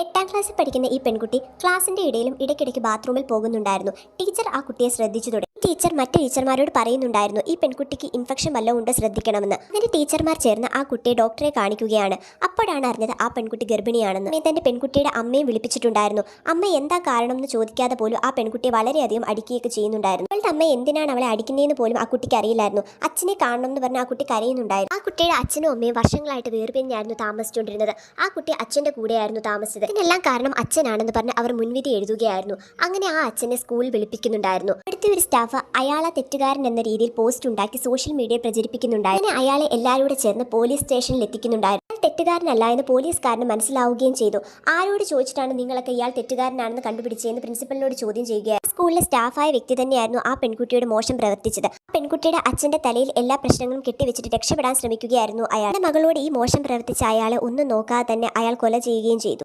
8ാം ക്ലാസ്സിൽ പഠിക്കുന്ന ഈ പെൺകുട്ടി ക്ലാസിന്റെ ഇടയിലും ഇടയ്ക്കിടയ്ക്ക് ബാത്റൂമിൽ പോകുന്നുണ്ടായിരുന്നു. ടീച്ചർ ആ കുട്ടിയെ ശ്രദ്ധിച്ചു തുടങ്ങി. ടീച്ചർ മറ്റു ടീച്ചർമാരോട് പറയുന്നുണ്ടായിരുന്നു ഈ പെൺകുട്ടിക്ക് ഇൻഫെക്ഷൻ വല്ലതും ഉണ്ട്, ശ്രദ്ധിക്കണമെന്ന്. അങ്ങനെ ടീച്ചർമാർ ചേർന്ന് ആ കുട്ടിയെ ഡോക്ടറെ കാണിക്കുകയാണ്. അപ്പോഴാണ് അറിഞ്ഞത് ആ പെൺകുട്ടി ഗർഭിണിയാണെന്ന്. തന്റെ പെൺകുട്ടിയുടെ അമ്മയും വിളിപ്പിച്ചിട്ടുണ്ടായിരുന്നു. അമ്മ എന്താ കാരണം എന്ന് ചോദിക്കാതെ പോലും ആ പെൺകുട്ടിയെ വളരെയധികം അടിക്കുകയൊക്കെ ചെയ്യുന്നുണ്ടായിരുന്നു. അവളുടെ അമ്മ എന്തിനാണ് അവളെ അടിക്കുന്നതെന്ന് പോലും ആ കുട്ടിക്ക് അറിയില്ലായിരുന്നു. അച്ഛനെ കാണണം എന്ന് പറഞ്ഞ് ആ കുട്ടി കരയുന്നുണ്ടായിരുന്നു. ആ കുട്ടിയുടെ അച്ഛനും അമ്മയും വർഷങ്ങളായിട്ട് വേർപിരിഞ്ഞായിരുന്നു താമസിച്ചുകൊണ്ടിരുന്നത്. ആ കുട്ടി അച്ഛന്റെ കൂടെയായിരുന്നു താമസിച്ചത്. ഇതിനെല്ലാം കാരണം അച്ഛനാണെന്ന് പറഞ്ഞ് അവർ മുൻവിധി എഴുതുകയായിരുന്നു. അങ്ങനെ ആ അച്ഛനെ സ്കൂളിൽ വിളിപ്പിക്കുന്നുണ്ടായിരുന്നു. അടുത്ത ഒരു സ്റ്റാഫ് അയാളെ തെറ്റുകാരൻ എന്ന രീതിയിൽ പോസ്റ്റ് ഉണ്ടാക്കി സോഷ്യൽ മീഡിയയിൽ പ്രചരിപ്പിക്കുന്നുണ്ടായിരുന്നു. അങ്ങനെ അയാളെ എല്ലാവരും ചേർന്ന് പോലീസ് സ്റ്റേഷനിൽ എത്തിക്കുന്നുണ്ടായിരുന്നു. തെറ്റുകാരനല്ല എന്ന് പോലീസുകാരന് മനസ്സിലാവുകയും ചെയ്തു. ആരോട് ചോദിച്ചിട്ടാണ് നിങ്ങളൊക്കെ ഇയാൾ തെറ്റുകാരനാണെന്ന് കണ്ടുപിടിച്ചതെന്ന് പ്രിൻസിപ്പലിനോട് ചോദ്യം ചെയ്യുകയായിരുന്നു. സ്കൂളിലെ സ്റ്റാഫായ വ്യക്തി തന്നെയായിരുന്നു ആ പെൺകുട്ടിയുടെ മോശം പ്രവർത്തിച്ചത്. ആ പെൺകുട്ടിയുടെ അച്ഛന്റെ തലയിൽ എല്ലാ പ്രശ്നങ്ങളും കെട്ടിവെച്ചിട്ട് രക്ഷപ്പെടാൻ ശ്രമിക്കുകയായിരുന്നു അയാൾ. മകളോട് ഈ മോശം പ്രവർത്തിച്ച അയാളെ ഒന്നും നോക്കാതെ തന്നെ അയാൾ കൊല ചെയ്യുകയും ചെയ്തു.